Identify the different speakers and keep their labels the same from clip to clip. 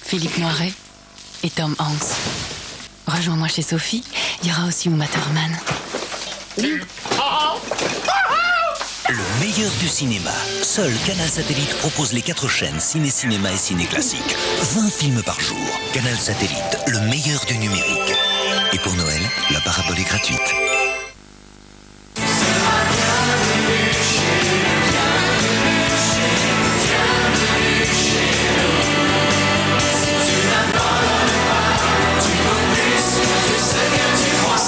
Speaker 1: Philippe Noiret et Tom Hanks. Rejoins-moi chez Sophie, il y aura aussi Uma Thurman.
Speaker 2: Le meilleur du cinéma. Seul Canal Satellite propose les 4 chaînes Ciné Cinéma et Ciné Classique. 20 films par jour. Canal Satellite, le meilleur du numérique. Et pour Noël, la parabole est gratuite.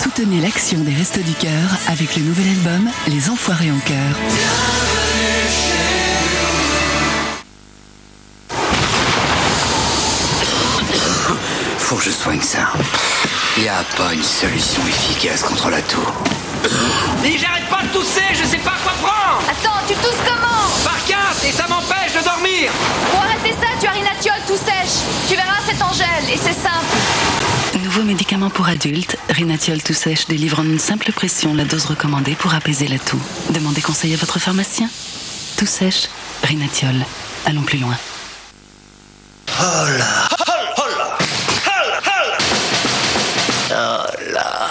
Speaker 3: Soutenez l'action des Restos du Cœur avec le nouvel album Les Enfoirés en Cœur.
Speaker 4: Faut que je soigne ça. Y a pas une solution efficace contre la toux.
Speaker 5: Mais j'arrête pas de tousser, je sais pas quoi prendre.
Speaker 6: Attends, tu tousses comment?
Speaker 5: Par 4 et ça m'empêche de dormir.
Speaker 6: Pour arrêter ça, tu as Rhinathiol tout sèche. Tu verras, c'est en gel et c'est simple.
Speaker 3: Nouveau médicament pour adultes, Rhinathiol tout sèche délivre en une simple pression la dose recommandée pour apaiser la toux. Demandez conseil à votre pharmacien. Tout sèche, Rhinathiol. Allons plus loin.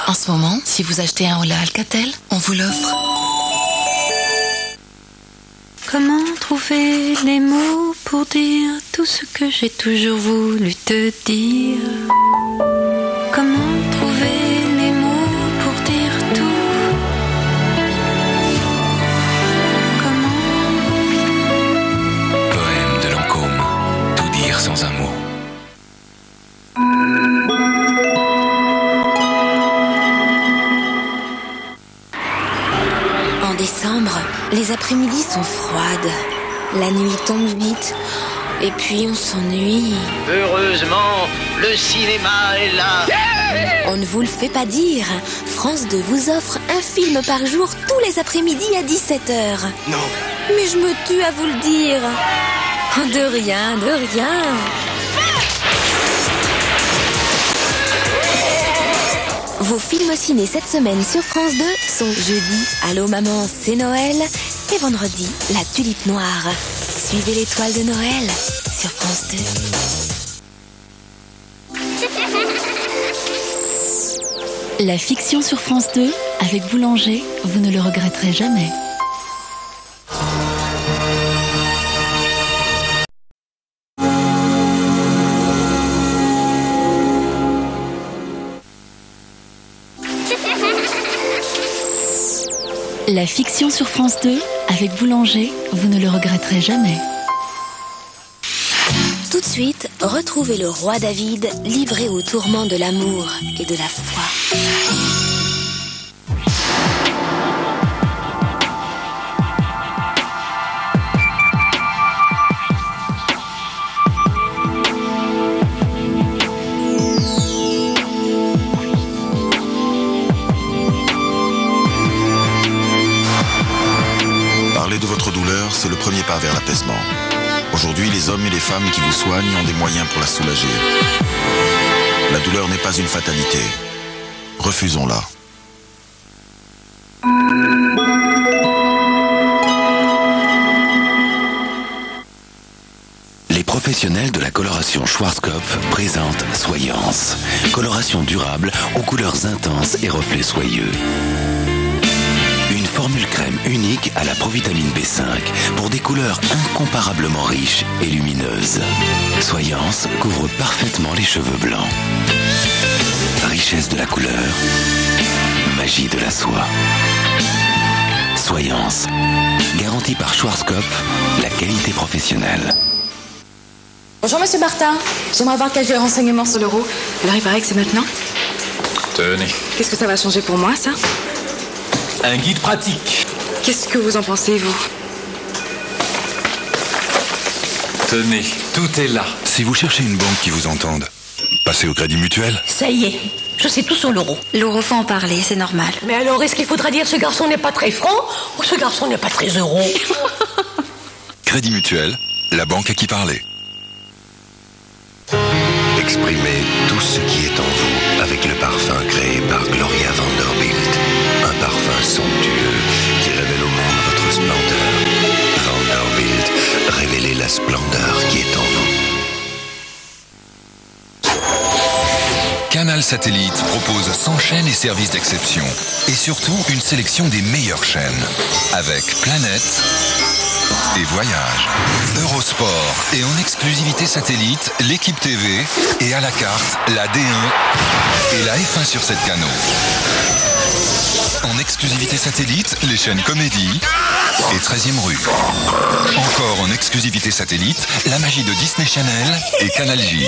Speaker 1: En ce moment, si vous achetez un Hola Alcatel, on vous l'offre.
Speaker 7: Comment trouver les mots pour dire tout ce que j'ai toujours voulu te dire? Comment trouver les mots pour dire tout? Comment?
Speaker 8: Poème de Lancôme. Tout dire sans un mot.
Speaker 9: En décembre, les après-midi sont froides. La nuit tombe vite. Et puis on s'ennuie.
Speaker 5: Heureusement, le cinéma est là.
Speaker 9: On ne vous le fait pas dire. France 2 vous offre un film par jour tous les après-midi à 17h.
Speaker 5: Non.
Speaker 9: Mais je me tue à vous le dire. De rien, de rien. Vos films ciné cette semaine sur France 2 sont jeudi, Allô maman, c'est Noël, et vendredi, La Tulipe Noire. Suivez l'étoile de Noël sur France 2.
Speaker 3: La fiction sur France 2, avec Boulanger, vous ne le regretterez jamais. La fiction sur France 2, avec Boulanger, vous ne le regretterez jamais.
Speaker 9: Tout de suite, retrouvez le roi David livré aux tourments de l'amour et de la foi.
Speaker 10: Parler de votre douleur, c'est le premier pas vers l'apaisement. Aujourd'hui, les hommes et les femmes qui vous soignent ont des moyens pour la soulager. La douleur n'est pas une fatalité. Refusons-la.
Speaker 8: Les professionnels de la coloration Schwarzkopf présentent Soyance. Coloration durable aux couleurs intenses et reflets soyeux. Une formule crème unique à la provitamine B5 pour des couleurs incomparablement riches et lumineuses. Soyance couvre parfaitement les cheveux blancs. Richesse de la couleur, magie de la soie. Soyance, garantie par Schwarzkopf, la qualité professionnelle.
Speaker 1: Bonjour Monsieur Martin, j'aimerais avoir quelques renseignements sur l'euro. Alors il paraît que c'est maintenant.
Speaker 8: Tenez.
Speaker 1: Qu'est-ce que ça va changer pour moi, ça?
Speaker 8: Un guide pratique.
Speaker 1: Qu'est-ce que vous en pensez, vous?
Speaker 8: Tenez, tout est là.
Speaker 10: Si vous cherchez une banque qui vous entende, passez au Crédit Mutuel.
Speaker 11: Ça y est, je sais tout sur l'euro.
Speaker 9: L'euro faut en parler, c'est normal.
Speaker 11: Mais alors, est-ce qu'il faudra dire ce garçon n'est pas très franc ou ce garçon n'est pas très euro?
Speaker 10: Crédit Mutuel, la banque à qui parler.
Speaker 12: Exprimez tout ce qui est en vous avec le parfum créé par Gloria Vanderbilt. Un parfum somptueux qui révèle au monde votre splendeur. Vanderbilt, révélez la splendeur qui est en vous.
Speaker 13: Canal Satellite propose 100 chaînes et services d'exception. Et surtout, une sélection des meilleures chaînes. Avec Planète et Voyage, Eurosport et en exclusivité satellite, l'équipe TV et à la carte, la D1 et la F1 sur 7 canaux. En exclusivité satellite, les chaînes Comédie et 13e rue. Encore en exclusivité satellite, la magie de Disney Channel et Canal J.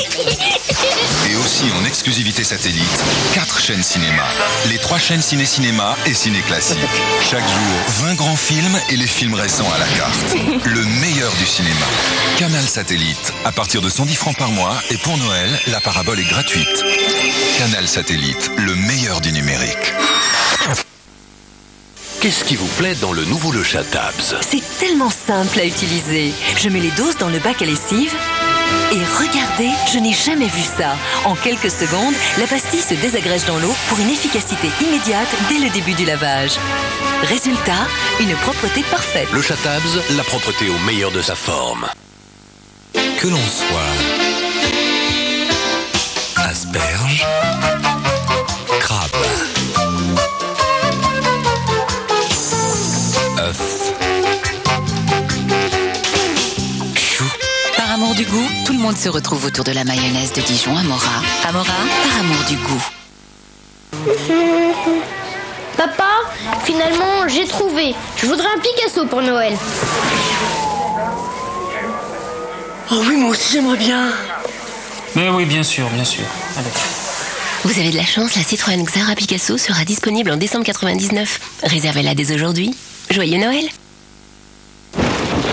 Speaker 13: Et aussi en exclusivité satellite, 4 chaînes cinéma. Les 3 chaînes Ciné-Cinéma et Ciné-Classique. Chaque jour, 20 grands films et les films récents à la carte. Le meilleur du cinéma. Canal Satellite. À partir de 110 francs par mois et pour Noël, la parabole est gratuite. Canal Satellite, le meilleur du numérique.
Speaker 8: Qu'est-ce qui vous plaît dans le nouveau Le Chat Tabs?
Speaker 14: C'est tellement simple à utiliser. Je mets les doses dans le bac à lessive et regardez, je n'ai jamais vu ça. En quelques secondes, la pastille se désagrège dans l'eau pour une efficacité immédiate dès le début du lavage. Résultat, une propreté parfaite.
Speaker 8: Le Chat Tabs, la propreté au meilleur de sa forme. Que l'on soit asperge, crabe, œuf, chou.
Speaker 1: Par amour du goût, tout le monde se retrouve autour de la mayonnaise de Dijon Amora. Amora, par amour du goût.
Speaker 15: Papa, finalement, j'ai trouvé. Je voudrais un Picasso pour Noël.
Speaker 11: Oh oui, moi aussi j'aimerais bien.
Speaker 5: Mais oui, bien sûr, bien sûr. Allez.
Speaker 16: Vous avez de la chance, la Citroën Xara Picasso sera disponible en décembre 99. Réservez-la dès aujourd'hui. Joyeux Noël!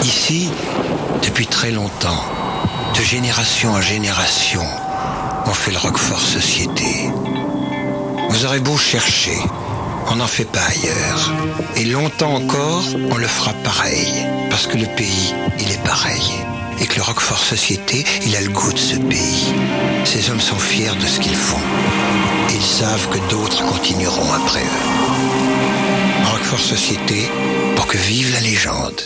Speaker 17: Ici, depuis très longtemps, de génération en génération, on fait le Roquefort Société. Vous aurez beau chercher, on n'en fait pas ailleurs. Et longtemps encore, on le fera pareil. Parce que le pays, il est pareil. Et que le Roquefort Société, il a le goût de ce pays. Ces hommes sont fiers de ce qu'ils font. Et ils savent que d'autres continueront après eux. Roquefort Société, pour que vive la légende.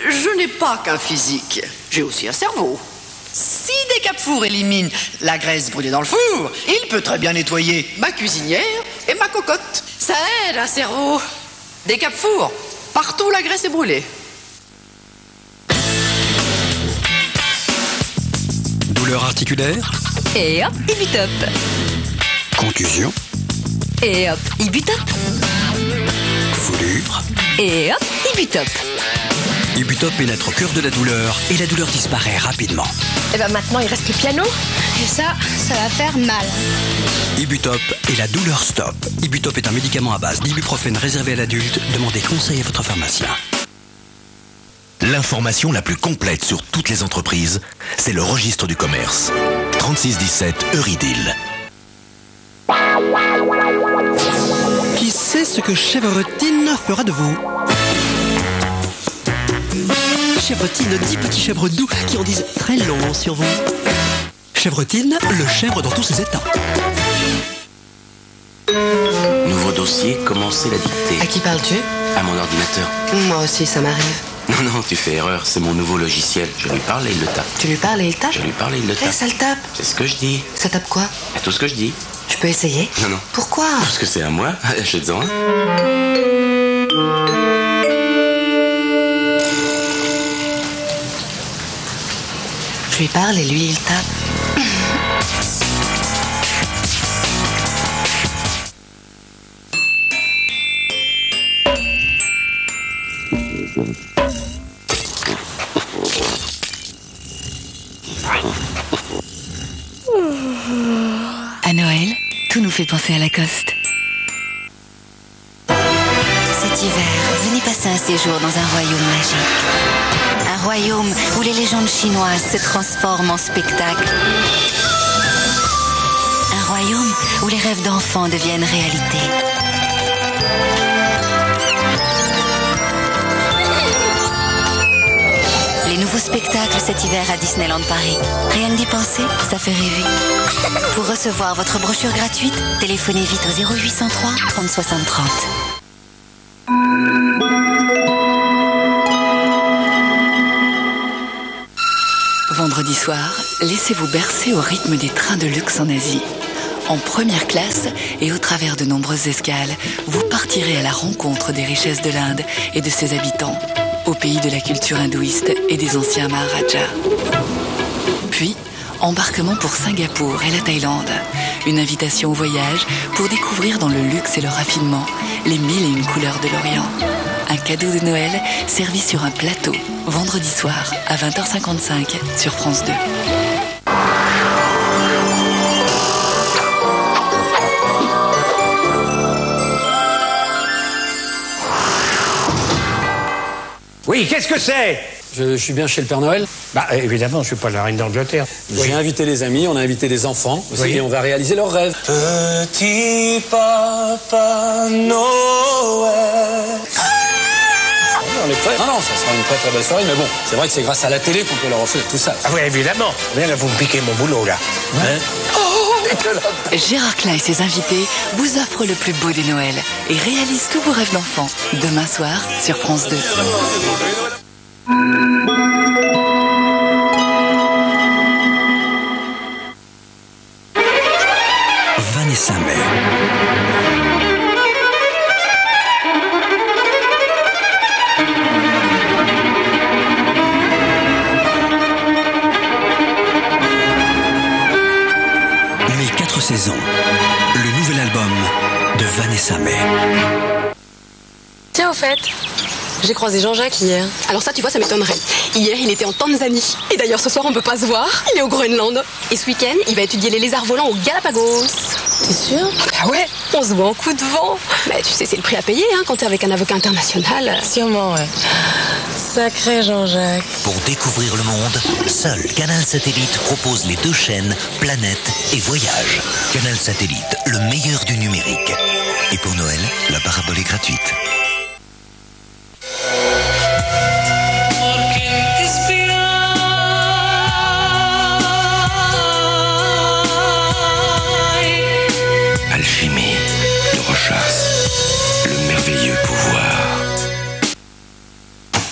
Speaker 18: Je n'ai pas qu'un physique, j'ai aussi un cerveau. Si des Cap-Four éliminent la graisse brûlée dans le four, il peut très bien nettoyer ma cuisinière et ma cocotte. Ça aide un cerveau. Des Cap-Four, partout la graisse est brûlée.
Speaker 19: Douleur articulaire?
Speaker 14: Et hop, Ibutop.
Speaker 19: Contusion?
Speaker 14: Et hop, Ibutop.
Speaker 19: Foulure?
Speaker 14: Et hop, Ibutop.
Speaker 19: Ibutop pénètre au cœur de la douleur et la douleur disparaît rapidement.
Speaker 11: Et ben maintenant il reste le piano.
Speaker 15: Et ça va faire mal.
Speaker 19: Ibutop et la douleur stop. Ibutop est un médicament à base d'ibuprofène réservé à l'adulte. Demandez conseil à votre pharmacien.
Speaker 2: L'information la plus complète sur toutes les entreprises, c'est le registre du commerce. 3617 Euridil.
Speaker 19: Qui sait ce que Chevrotine fera de vous? Chevrotine, 10 petits chèvres doux qui en disent très long sur vous. Chevrotine, le chèvre dans tous ses états.
Speaker 20: Nouveau dossier, commencez la dictée.
Speaker 21: À qui parles-tu?
Speaker 20: À mon ordinateur.
Speaker 21: Moi aussi, ça m'arrive.
Speaker 20: Non, tu fais erreur, c'est mon nouveau logiciel. Je lui parle et il le tape.
Speaker 21: Tu lui parles et il tape?
Speaker 20: Je lui parle et il le tape.
Speaker 21: Eh, ça le tape?
Speaker 20: C'est ce que je dis.
Speaker 21: Ça tape quoi?
Speaker 20: Tout ce que je dis.
Speaker 21: Je peux essayer?
Speaker 20: Non.
Speaker 21: Pourquoi?
Speaker 20: Parce que c'est à moi, achète-en un.
Speaker 21: Je lui parle et lui, il tape.
Speaker 1: À Noël, tout nous fait penser à Lacoste.
Speaker 9: Cet hiver, venez passer un séjour dans un royaume magique. Un royaume où les légendes chinoises se transforment en spectacle. Un royaume où les rêves d'enfants deviennent réalité. Les nouveaux spectacles cet hiver à Disneyland Paris. Rien que d'y penser, ça fait rêver. Pour recevoir votre brochure gratuite, téléphonez vite au 0803 30 60 30.
Speaker 3: vendredi soir, laissez-vous bercer au rythme des trains de luxe en Asie. En première classe et au travers de nombreuses escales, vous partirez à la rencontre des richesses de l'Inde et de ses habitants, au pays de la culture hindouiste et des anciens Maharajas. Puis, embarquement pour Singapour et la Thaïlande. Une invitation au voyage pour découvrir dans le luxe et le raffinement les 1001 couleurs de l'Orient. Un cadeau de Noël servi sur un plateau, vendredi soir à 20h55 sur France 2.
Speaker 4: Oui, qu'est-ce que c'est?
Speaker 22: Je suis bien chez le Père Noël.
Speaker 4: Bah évidemment, je suis pas la reine d'Angleterre.
Speaker 22: J'ai invité les amis, on a invité les enfants aussi,
Speaker 4: Oui.
Speaker 22: et on va réaliser leurs rêves.
Speaker 23: Petit Papa Noël.
Speaker 22: On est prêts. Non, ça sera une très très belle soirée, mais bon, c'est vrai que c'est grâce à la télé qu'on peut leur offrir tout ça.
Speaker 4: Ah oui, évidemment. Bien là, vous me piquez mon boulot, là. Hein?
Speaker 3: Gérard Klein et ses invités vous offrent le plus beau des Noëls et réalisent tous vos rêves d'enfants. Demain soir sur France 2.
Speaker 2: Vanessa May. Les 4 saisons. Le nouvel album de Vanessa May.
Speaker 24: Tiens, au fait, j'ai croisé Jean-Jacques hier. Alors ça, tu vois, ça m'étonnerait. Hier, il était en Tanzanie. Et d'ailleurs, ce soir, on peut pas se voir. Il est au Groenland. Et ce week-end, il va étudier les lézards volants au Galapagos. T'es sûr? Bah ouais, on se voit en coup de vent. Bah tu sais, c'est le prix à payer hein, quand t'es avec un avocat international. Sûrement, ouais. Sacré Jean-Jacques.
Speaker 2: Pour découvrir le monde, seul Canal Satellite propose les 2 chaînes Planète et Voyage. Canal Satellite, le meilleur du numérique. Et pour Noël, la parabole est gratuite.
Speaker 12: Alchimie de Rochas, le merveilleux pouvoir.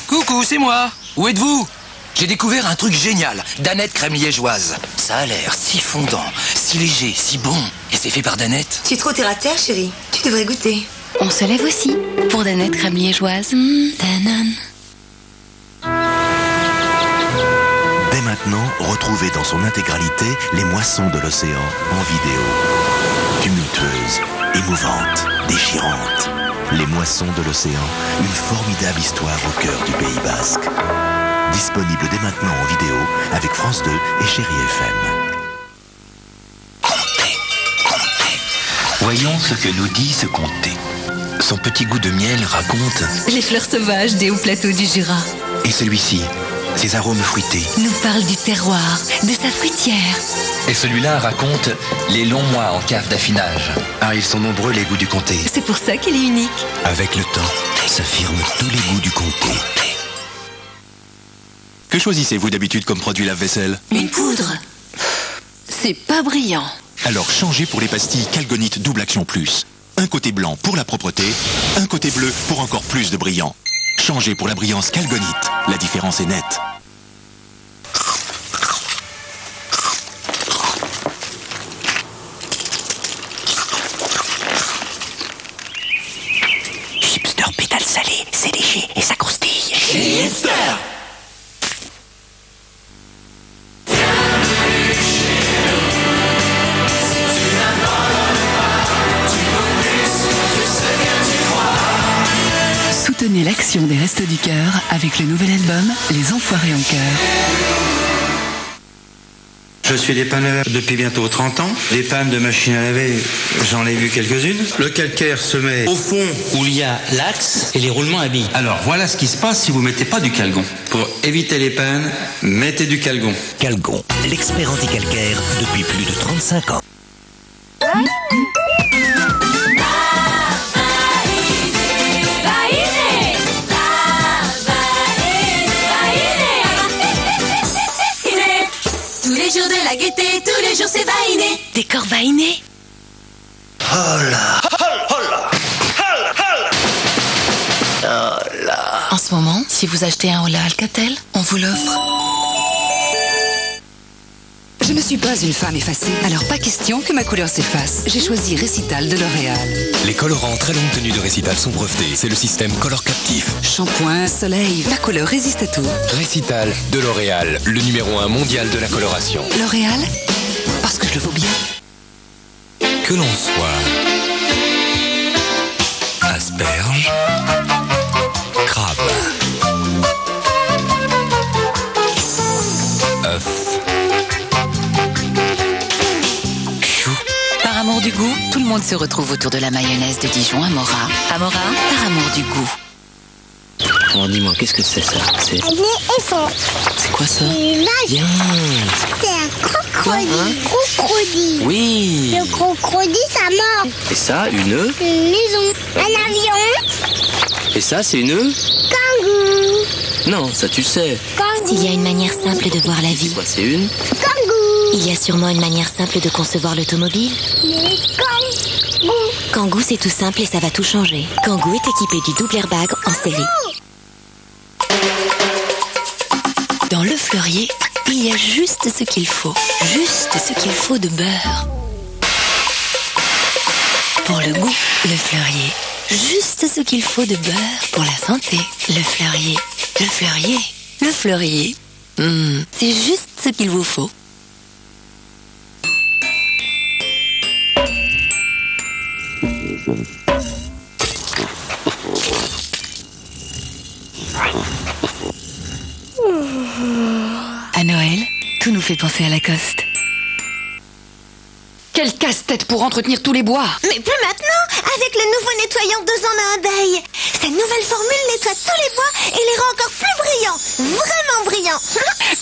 Speaker 25: Coucou, c'est moi. Où êtes-vous? J'ai découvert un truc génial, Danette crème liégeoise. Ça a l'air si fondant, si léger, si bon. Et c'est fait par Danette.
Speaker 26: Tu es trop terre à terre, chérie. Tu devrais goûter.
Speaker 16: On se lève aussi pour Danette crème liégeoise. Danone.
Speaker 8: Dès maintenant, retrouvez dans son intégralité les moissons de l'océan en vidéo. Tumultueuses, émouvantes, déchirantes. Les moissons de l'océan, une formidable histoire au cœur du Pays Basque. Disponible dès maintenant en vidéo avec France 2 et Chérie FM.
Speaker 2: Voyons ce que nous dit ce comté. Son petit goût de miel raconte...
Speaker 14: Les fleurs sauvages des hauts plateaux du Jura.
Speaker 2: Et celui-ci, ses arômes fruités.
Speaker 14: Nous parle du terroir, de sa fruitière.
Speaker 25: Et celui-là raconte les longs mois en cave d'affinage.
Speaker 2: Ah, ils sont nombreux les goûts du comté.
Speaker 14: C'est pour ça qu'il est unique.
Speaker 2: Avec le temps, s'affirment tous les goûts du comté.
Speaker 27: Que choisissez-vous d'habitude comme produit lave-vaisselle?
Speaker 14: Une poudre. C'est pas brillant.
Speaker 27: Alors changez pour les pastilles Calgonite Double Action Plus. Un côté blanc pour la propreté, un côté bleu pour encore plus de brillant. Changez pour la brillance Calgonite. La différence est nette.
Speaker 2: Chipster pétale salée, c'est léger et ça croustille.
Speaker 23: Chipster.
Speaker 3: Soutenez l'action des Restos du Cœur avec le nouvel album Les Enfoirés en Cœur.
Speaker 28: Je suis dépanneur depuis bientôt 30 ans. Les pannes de machine à laver, j'en ai vu quelques-unes. Le calcaire se met au fond où il y a l'axe et les roulements à billes. Alors voilà ce qui se passe si vous mettez pas du calgon. Pour éviter les pannes, mettez du calgon.
Speaker 2: Calgon, l'expert anti-calcaire depuis plus de 35 ans.
Speaker 14: Tous les jours de la gaieté, tous les jours c'est Vainé.
Speaker 16: Décor Vainé.
Speaker 2: Hola.
Speaker 1: En ce moment, si vous achetez un Hola Alcatel, on vous l'offre.
Speaker 5: Je ne suis pas une femme effacée, alors pas question que ma couleur s'efface. J'ai choisi Récital de L'Oréal.
Speaker 6: Les colorants très longue tenue de Récital sont brevetés. C'est le système Color Captif.
Speaker 5: Shampoing, soleil, la couleur résiste à tout.
Speaker 6: Récital de L'Oréal, le numéro 1 mondial de la coloration.
Speaker 5: L'Oréal, parce que je le vaux bien.
Speaker 6: Que l'on soit asperge, crabe, œuf, chou.
Speaker 1: Par amour du goût, tout le monde se retrouve autour de la mayonnaise de Dijon Amora. Amora, par amour du goût.
Speaker 20: Oh, dis-moi, qu'est-ce que c'est ça? C'est quoi ça?
Speaker 7: Bien. C'est un crocodile. Crocodile.
Speaker 20: Oui.
Speaker 7: Le crocodile, ça mord.
Speaker 20: Et ça, une
Speaker 7: maison. Un avion.
Speaker 20: Et ça, c'est une
Speaker 7: kangourou.
Speaker 20: Non, ça tu sais.
Speaker 9: S'il y a une manière simple de voir la vie,
Speaker 20: Quoi, c'est une
Speaker 7: Kangourou.
Speaker 9: il y a sûrement une manière simple de concevoir l'automobile.
Speaker 7: Kangourou.
Speaker 9: Kangoo, c'est tout simple et ça va tout changer. Kangoo est équipé du double airbag en série. Dans le fleurier, il y a juste ce qu'il faut. Juste ce qu'il faut de beurre. Pour le goût, le fleurier. Juste ce qu'il faut de beurre pour la santé. Le fleurier. Le fleurier. Le fleurier. C'est juste ce qu'il vous faut. À Noël, tout nous fait penser à Lacoste.
Speaker 5: Quel casse-tête pour entretenir tous les bois.
Speaker 7: Mais plus maintenant, avec le nouveau nettoyant 2 en 1 abeille. Cette nouvelle formule nettoie tous les bois et les rend encore plus brillants. Vraiment brillants.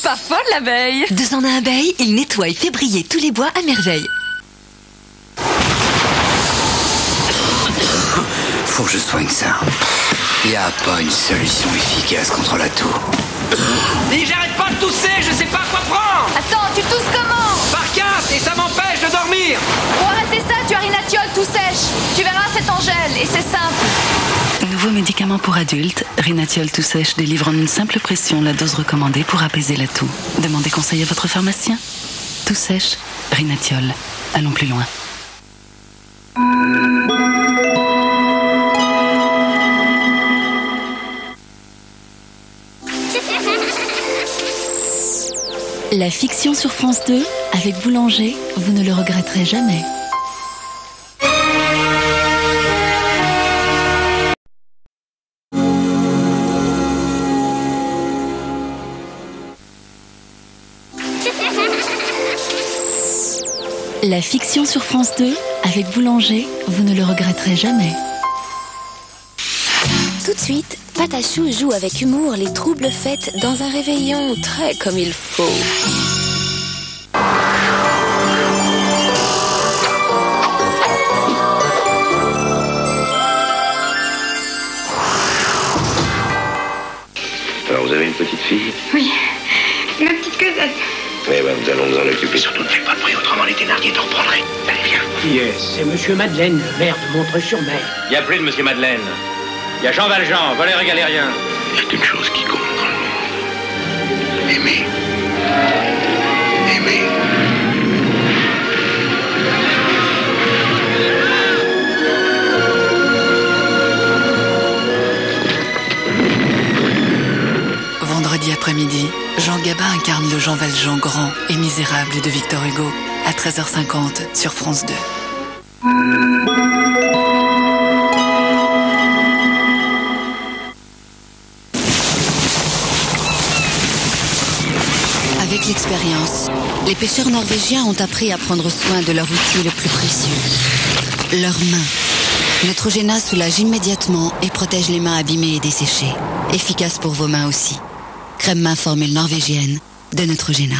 Speaker 5: Pas folle l'abeille.
Speaker 14: 2 en 1 abeille, il nettoie et fait briller tous les bois à merveille.
Speaker 10: Faut que je soigne ça. Y a pas une solution efficace contre la toux.
Speaker 25: Mais j'arrête pas de tousser, je sais pas quoi prendre.
Speaker 11: Attends, tu tousses comment?
Speaker 25: Par 4 et ça m'empêche de dormir.
Speaker 11: Pour arrêter ça, tu as Rinatiol tout sèche. Tu verras, c'est en gel et c'est simple.
Speaker 3: Nouveau médicament pour adultes, Rinatiol tout sèche délivre en une simple pression la dose recommandée pour apaiser la toux. Demandez conseil à votre pharmacien. Tout sèche, Rinatiol. Allons plus loin. La fiction sur France 2, avec Boulanger, vous ne le regretterez jamais. La fiction sur France 2, avec Boulanger, vous ne le regretterez jamais.
Speaker 9: Tout de suite, Patachou joue avec humour les troubles fêtes dans un réveillon très comme il faut.
Speaker 12: Alors, vous avez une petite fille?
Speaker 7: Oui, ma petite Cosette.
Speaker 12: Eh ben, nous allons nous en occuper. Surtout ne fais pas de bruit, autrement les Thénardier t'en reprendrez. Allez, viens.
Speaker 4: Qui est? C'est Monsieur Madeleine, maire de Montreuil-sur-Mer.
Speaker 28: Il n'y a plus de Monsieur Madeleine. Il y a Jean Valjean, voleur et galérien.
Speaker 12: Il y a qu'une chose qui compte dans le monde. Aimer. Aimer.
Speaker 1: Vendredi après-midi, Jean Gabin incarne le Jean Valjean grand et misérable de Victor Hugo à 13h50 sur France 2.
Speaker 13: Avec l'expérience, les pêcheurs norvégiens ont appris à prendre soin de leur outil le plus précieux, leurs mains. Neutrogena soulage immédiatement et protège les mains abîmées et desséchées. Efficace pour vos mains aussi. Crème main formule norvégienne de Neutrogena.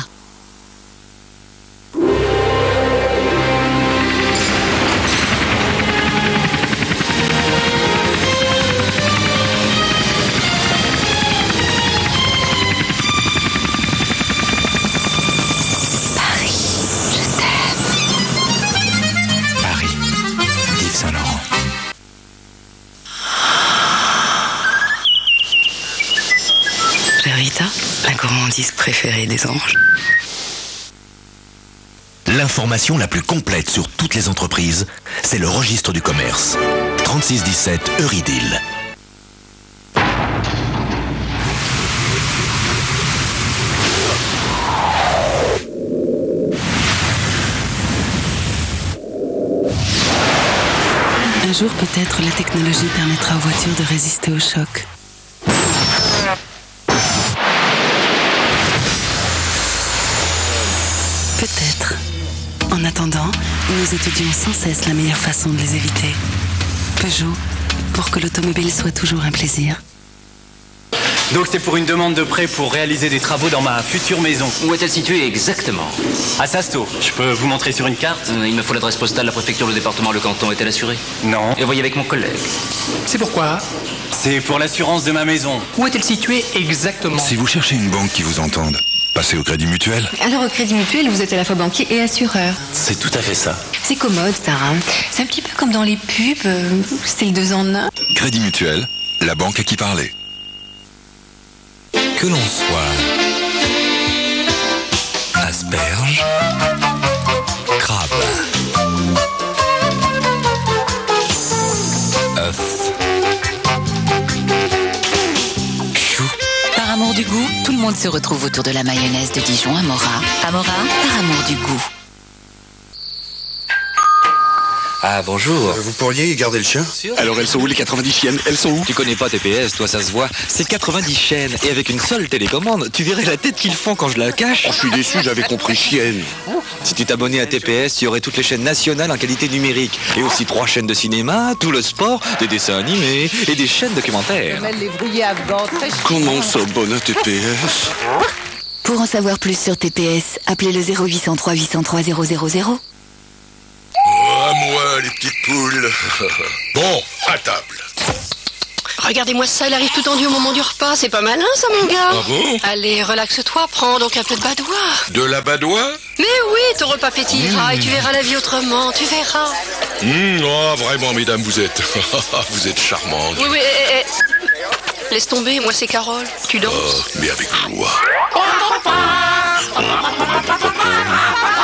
Speaker 3: La gourmandise préférée des anges.
Speaker 2: L'information la plus complète sur toutes les entreprises, c'est le registre du commerce. 3617 Eurydill.
Speaker 3: Un jour, peut-être, la technologie permettra aux voitures de résister au choc. Peut-être. En attendant, nous étudions sans cesse la meilleure façon de les éviter. Peugeot, pour que l'automobile soit toujours un plaisir.
Speaker 15: Donc c'est pour une demande de prêt pour réaliser des travaux dans ma future maison.
Speaker 20: Où est-elle située exactement?
Speaker 15: À Sasto. Je peux vous montrer sur une carte?
Speaker 20: Il me faut l'adresse postale, la préfecture, le département, le canton. Est-elle assurée?
Speaker 15: Non.
Speaker 20: Et voyez avec mon collègue.
Speaker 15: C'est pourquoi? C'est pour l'assurance de ma maison.
Speaker 20: Où est-elle située exactement?
Speaker 17: Si vous cherchez une banque qui vous entende, passez au Crédit Mutuel.
Speaker 18: Alors au Crédit Mutuel, vous êtes à la fois banquier et assureur.
Speaker 15: C'est tout à fait ça.
Speaker 18: C'est commode ça, hein. C'est un petit peu comme dans les pubs, c'est le 2 en 1.
Speaker 17: Crédit Mutuel, la banque à qui parler.
Speaker 2: Que l'on soit asperge, crabe, œuf, chou.
Speaker 13: Par amour du goût, tout le monde se retrouve autour de la mayonnaise de Dijon Amora. Amora, par amour du goût.
Speaker 19: Ah, bonjour.
Speaker 17: Vous pourriez garder le chien?
Speaker 19: Alors, elles sont où les 90 chiennes? Elles sont où? Tu connais pas TPS, toi, ça se voit. C'est 90 chaînes. Et avec une seule télécommande, tu verrais la tête qu'ils font quand je la cache.
Speaker 17: Oh, je suis déçu, j'avais compris chienne.
Speaker 19: Si tu t'abonnais à TPS, il y aurait toutes les chaînes nationales en qualité numérique. Et aussi 3 chaînes de cinéma, tout le sport, des dessins animés et des chaînes documentaires.
Speaker 17: Comment ça bonne à TPS?
Speaker 13: Pour en savoir plus sur TPS, appelez le 0803 803 000.
Speaker 17: À moi, les petites poules. Bon, à table.
Speaker 21: Regardez-moi ça, elle arrive tout tendue au moment du repas. C'est pas malin, ça, mon gars.
Speaker 17: Ah bon?
Speaker 21: Allez, relaxe-toi, prends donc un peu de badois.
Speaker 17: De la badoie?
Speaker 21: Mais oui, ton repas pétillera et tu verras la vie autrement, tu verras.
Speaker 17: Oh, vraiment, mesdames, vous êtes... vous êtes charmantes.
Speaker 21: Oui, oui, laisse tomber, moi c'est Carole. Tu danses?
Speaker 17: Mais avec joie.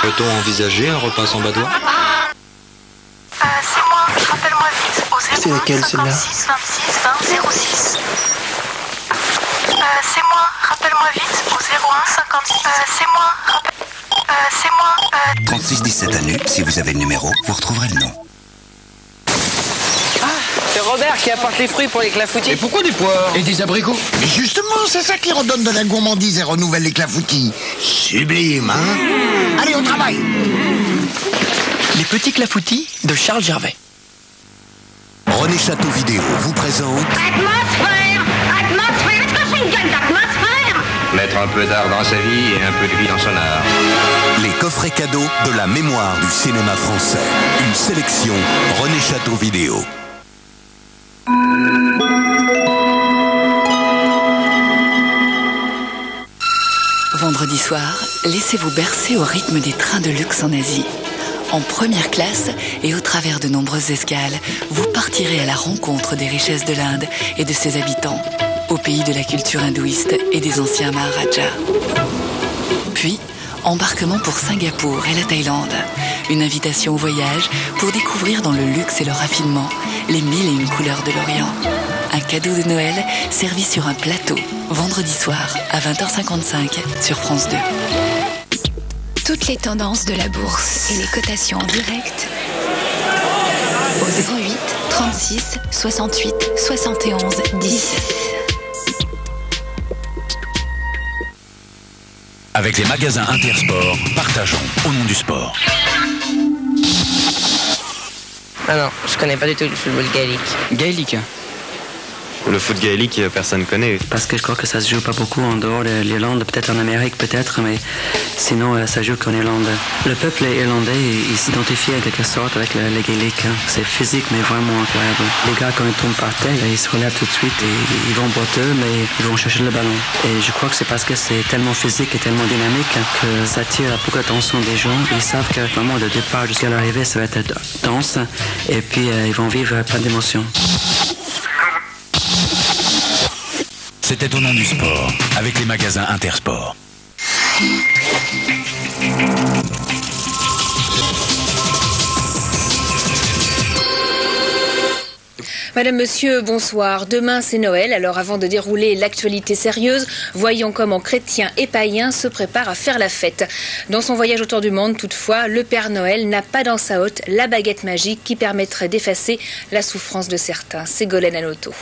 Speaker 19: Peut-on envisager un repas sans badois?
Speaker 21: C'est moi, rappelle-moi vite au 01
Speaker 17: C'est laquelle, celle-là?
Speaker 21: 56 26 20 06. C'est moi, rappelle-moi vite au 01 56. C'est moi,
Speaker 2: 3617 Anu, si vous avez le numéro, vous retrouverez le nom.
Speaker 21: C'est Robert qui apporte les fruits pour les clafoutis.
Speaker 17: Et pourquoi des poires?
Speaker 21: Et des abricots.
Speaker 22: Mais justement, c'est ça qui redonne de la gourmandise et renouvelle les clafoutis. Sublime, hein? Allez, au travail!
Speaker 21: Les petits clafoutis de Charles Gervais.
Speaker 2: René Château Vidéo vous présente
Speaker 21: Atmosphère! Atmosphère! Est-ce que c'est une gueule d'atmosphère?
Speaker 12: Mettre un peu d'art dans sa vie et un peu de vie dans son art.
Speaker 2: les coffrets cadeaux de la mémoire du cinéma français. Une sélection René Château Vidéo.
Speaker 1: Vendredi soir, laissez-vous bercer au rythme des trains de luxe en Asie. En première classe et au travers de nombreuses escales, vous partirez à la rencontre des richesses de l'Inde et de ses habitants, au pays de la culture hindouiste et des anciens Maharajas. Puis, embarquement pour Singapour et la Thaïlande. Une invitation au voyage pour découvrir dans le luxe et le raffinement les 1001 couleurs de l'Orient. Un cadeau de Noël servi sur un plateau, vendredi soir à 20h55 sur France 2.
Speaker 24: Toutes les tendances de la bourse et les cotations en direct au 08 36 68 71 17.
Speaker 2: Avec les magasins Intersport, partageons au nom du sport.
Speaker 26: Ah non, je connais pas du tout le football gaélique.
Speaker 20: Gaélique? Le foot gaélique, personne connaît.
Speaker 29: Parce que je crois que ça se joue pas beaucoup en dehors de l'Irlande, peut-être en Amérique, peut-être, mais sinon ça joue qu'en Irlande. Le peuple irlandais, il s'identifie en quelque sorte avec le gaélique. Hein. C'est physique, mais vraiment incroyable. Les gars, quand ils tombent par terre, ils se relèvent tout de suite et ils vont boiteux, mais ils vont chercher le ballon. Et je crois que c'est parce que c'est tellement physique et tellement dynamique que ça attire beaucoup l'attention des gens. Ils savent que vraiment le départ jusqu'à l'arrivée, ça va être dense, et puis ils vont vivre plein d'émotions.
Speaker 2: C'était au nom du sport, avec les magasins Intersport.
Speaker 5: Madame, monsieur, bonsoir. Demain, c'est Noël. Alors, avant de dérouler l'actualité sérieuse, voyons comment chrétiens et païens se préparent à faire la fête. Dans son voyage autour du monde, toutefois, le Père Noël n'a pas dans sa hotte la baguette magique qui permettrait d'effacer la souffrance de certains. Ségolène Hanoteau.